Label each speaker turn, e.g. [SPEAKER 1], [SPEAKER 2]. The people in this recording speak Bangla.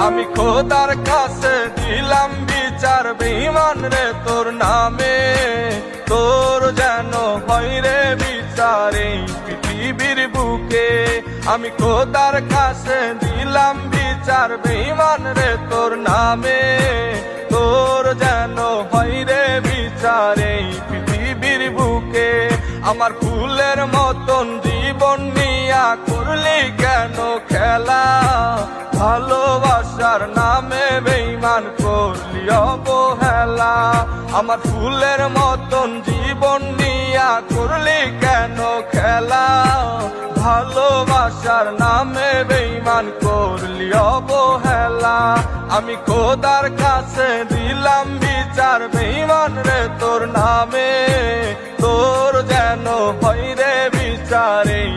[SPEAKER 1] আমি খোদার কাছে দিলাম বিচার বেঈমান রে তোর নামে, তোর যেন হয় রে বিচার এই পৃথিবীর বুকে। আমি খোদার কাছে দিলাম বিচার বেঈমান রে তোর নামে, তোর যেন হয় রে বিচার এই পৃথিবীর বুকে। আমার ফুলের মতন জীবন নিয়া করলি কেন খেলা, ভালোবাসার নামে বেঈমান করলি অবহেলা। আমার ফুলের মতন জীবন নিয়া করলি কেন খেলা, ভালোবাসার নামে বেঈমান করলি অবহেলা। আমি খোদার কাছে দিলাম বিচার বেঈমান রে তোর নামে, তোর যেন হয় রে বিচার এই